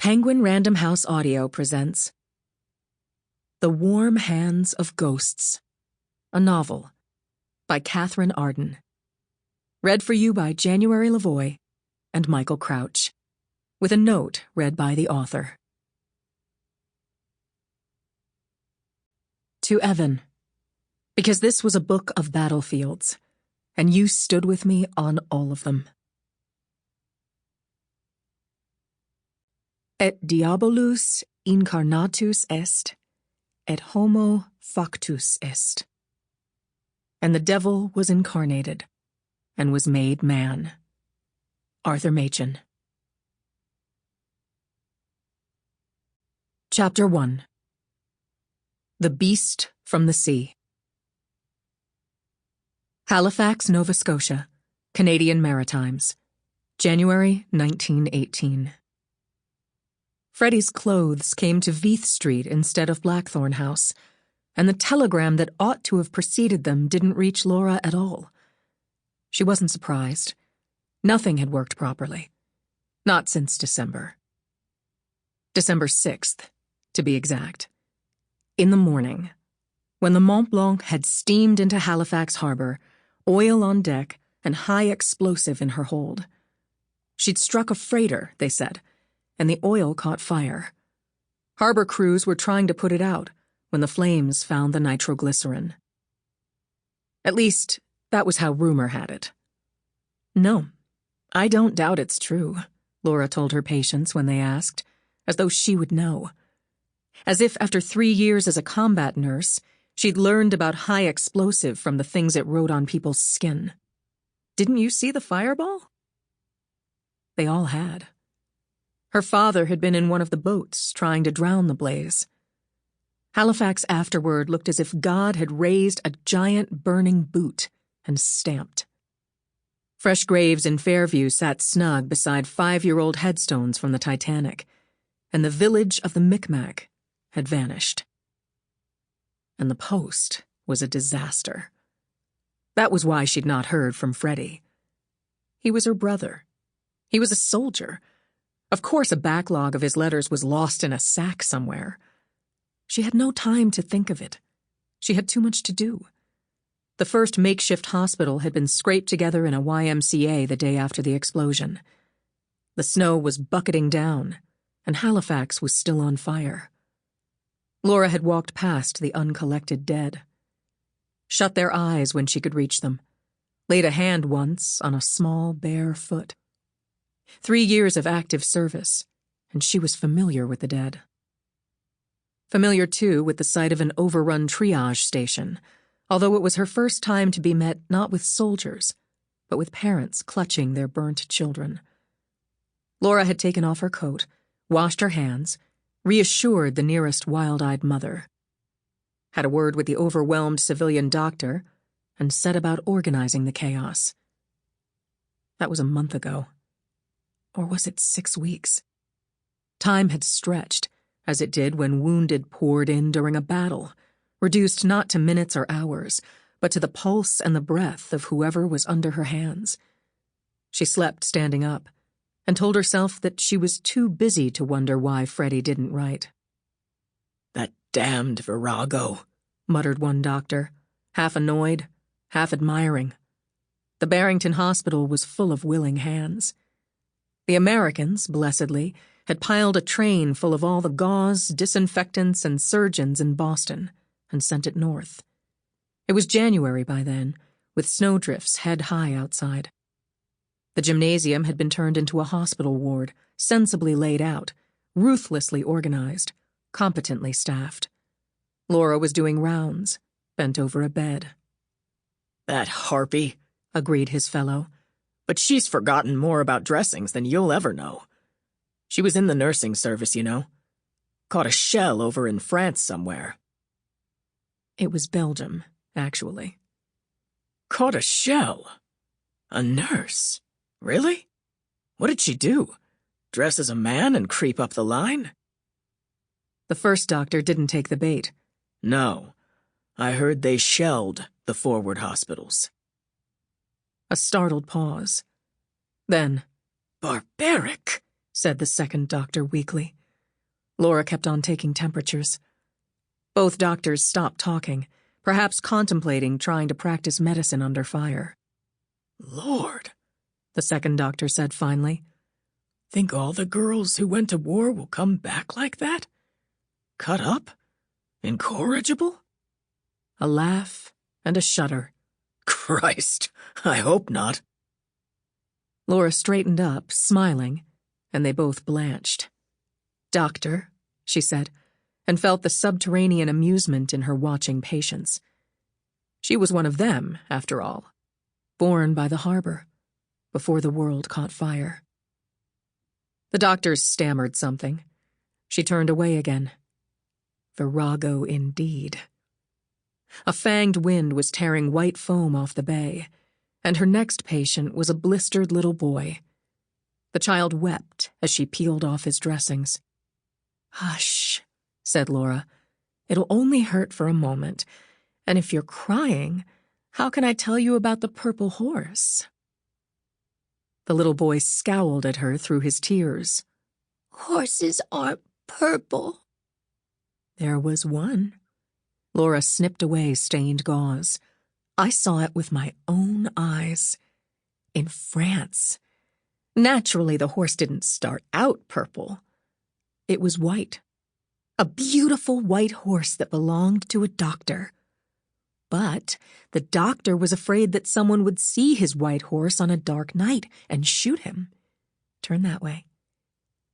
Penguin Random House Audio presents The Warm Hands of Ghosts, a novel by Katherine Arden. Read for you by January Lavoy and Michael Crouch, with a note read by the author. To Evan, because this was a book of battlefields, and you stood with me on all of them. Et diabolus incarnatus est, et homo factus est. And the devil was incarnated, and was made man. Arthur Machen. Chapter 1. The Beast from the Sea. Halifax, Nova Scotia, Canadian Maritimes, January 1918. Freddie's clothes came to Veith Street instead of Blackthorn House, and the telegram that ought to have preceded them didn't reach Laura at all. She wasn't surprised. Nothing had worked properly. Not since December. December 6th, to be exact. In the morning, when the Mont Blanc had steamed into Halifax Harbor, oil on deck and high explosive in her hold. She'd struck a freighter, they said, and the oil caught fire. Harbor crews were trying to put it out when the flames found the nitroglycerin. At least, that was how rumor had it. No, I don't doubt it's true, Laura told her patients when they asked, as though she would know. As if after 3 years as a combat nurse, she'd learned about high explosive from the things it wrote on people's skin. Didn't you see the fireball? They all had. Her father had been in one of the boats trying to drown the blaze. Halifax afterward looked as if God had raised a giant burning boot and stamped. Fresh graves in Fairview sat snug beside 5-year-old headstones from the Titanic, and the village of the Micmac had vanished. And the post was a disaster. That was why she'd not heard from Freddie. He was her brother. He was a soldier. Of course, a backlog of his letters was lost in a sack somewhere. She had no time to think of it. She had too much to do. The first makeshift hospital had been scraped together in a YMCA the day after the explosion. The snow was bucketing down, and Halifax was still on fire. Laura had walked past the uncollected dead. Shut their eyes when she could reach them. Laid a hand once on a small, bare foot. 3 years of active service, and she was familiar with the dead. Familiar, too, with the sight of an overrun triage station, although it was her first time to be met not with soldiers, but with parents clutching their burnt children. Laura had taken off her coat, washed her hands, reassured the nearest wild-eyed mother, had a word with the overwhelmed civilian doctor, and set about organizing the chaos. That was a month ago. Or was it 6 weeks? Time had stretched, as it did when wounded poured in during a battle, reduced not to minutes or hours, but to the pulse and the breath of whoever was under her hands. She slept standing up, and told herself that she was too busy to wonder why Freddie didn't write. "That damned virago," muttered one doctor, half annoyed, half admiring. The Barrington Hospital was full of willing hands. The Americans, blessedly, had piled a train full of all the gauze, disinfectants, and surgeons in Boston, and sent it north. It was January by then, with snowdrifts head-high outside. The gymnasium had been turned into a hospital ward, sensibly laid out, ruthlessly organized, competently staffed. Laura was doing rounds, bent over a bed. "That harpy," agreed his fellow. "But she's forgotten more about dressings than you'll ever know. She was in the nursing service, you know. Caught a shell over in France somewhere." It was Belgium, actually. "Caught a shell? A nurse? Really? What did she do? Dress as a man and creep up the line?" The first doctor didn't take the bait. "No. I heard they shelled the forward hospitals." A startled pause. Then, "Barbaric," said the second doctor weakly. Laura kept on taking temperatures. Both doctors stopped talking, perhaps contemplating trying to practice medicine under fire. "Lord," the second doctor said finally. "Think all the girls who went to war will come back like that? Cut up? Incorrigible?" A laugh and a shudder. "Christ, I hope not." Laura straightened up, smiling, and they both blanched. "Doctor," she said, and felt the subterranean amusement in her watching patients. She was one of them, after all, born by the harbor, before the world caught fire. The doctors stammered something. She turned away again. Virago indeed. A fanged wind was tearing white foam off the bay, and her next patient was a blistered little boy. The child wept as she peeled off his dressings. "Hush," said Laura. "It'll only hurt for a moment, and if you're crying, how can I tell you about the purple horse?" The little boy scowled at her through his tears. "Horses aren't purple." "There was one." Laura snipped away stained gauze. "I saw it with my own eyes. In France. Naturally, the horse didn't start out purple. It was white. A beautiful white horse that belonged to a doctor. But the doctor was afraid that someone would see his white horse on a dark night and shoot him. Turn that way.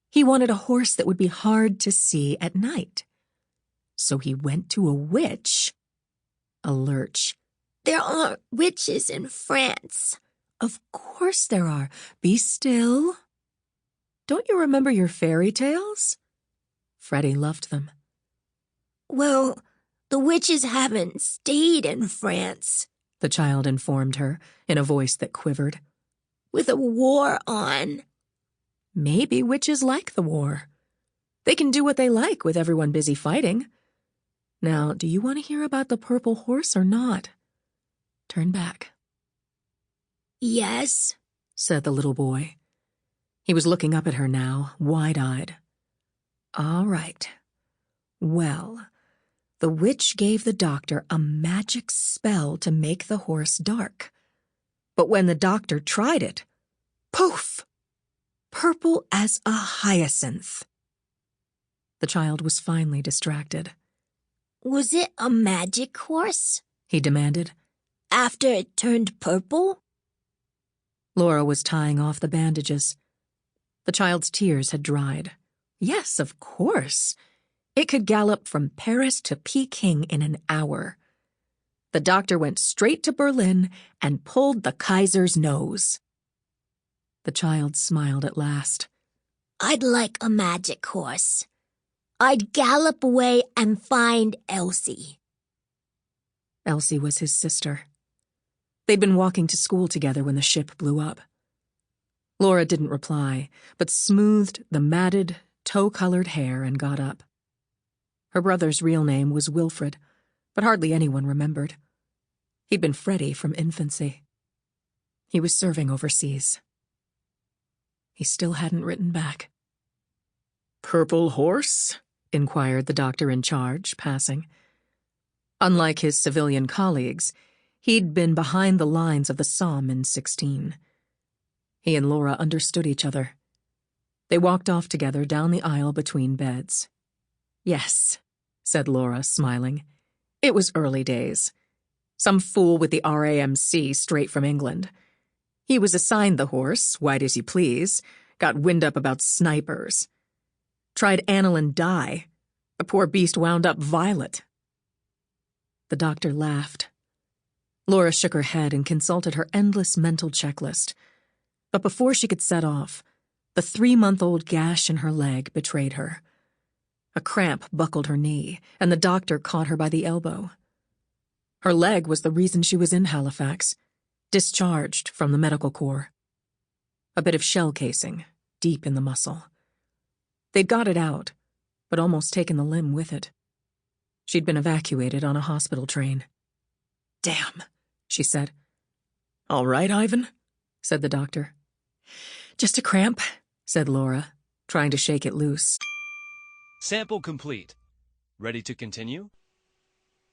He wanted a horse that would be hard to see at night. So he went to a witch." A lurch. "There aren't witches in France." "Of course there are. Be still." "Don't you remember your fairy tales?" Freddie loved them. "Well, the witches haven't stayed in France," the child informed her in a voice that quivered. "With a war on." "Maybe witches like the war. They can do what they like with everyone busy fighting. Now, do you want to hear about the purple horse or not? Turn back." "Yes," said the little boy. He was looking up at her now, wide-eyed. "All right. Well, the witch gave the doctor a magic spell to make the horse dark. But when the doctor tried it, poof! Purple as a hyacinth." The child was finally distracted. "Was it a magic horse?" he demanded. "After it turned purple?" Laura was tying off the bandages. The child's tears had dried. "Yes, of course. It could gallop from Paris to Peking in an hour. The doctor went straight to Berlin and pulled the Kaiser's nose." The child smiled at last. "I'd like a magic horse. I'd gallop away and find Elsie." Elsie was his sister. They'd been walking to school together when the ship blew up. Laura didn't reply, but smoothed the matted, tow-colored hair and got up. Her brother's real name was Wilfred, but hardly anyone remembered. He'd been Freddie from infancy. He was serving overseas. He still hadn't written back. "Purple horse?" inquired the doctor in charge, passing. Unlike his civilian colleagues, he'd been behind the lines of the Somme in 16. He and Laura understood each other. They walked off together down the aisle between beds. "Yes," said Laura, smiling. "It was early days. Some fool with the RAMC straight from England. He was assigned the horse, white as you please, got wind up about snipers. Tried aniline dye. The poor beast wound up violet." The doctor laughed. Laura shook her head and consulted her endless mental checklist. But before she could set off, the 3-month-old gash in her leg betrayed her. A cramp buckled her knee, and the doctor caught her by the elbow. Her leg was the reason she was in Halifax, discharged from the medical corps. A bit of shell casing, deep in the muscle. They'd got it out, but almost taken the limb with it. She'd been evacuated on a hospital train. "Damn," she said. "All right, Ivan?" said the doctor. "Just a cramp," said Laura, trying to shake it loose. Sample complete. Ready to continue?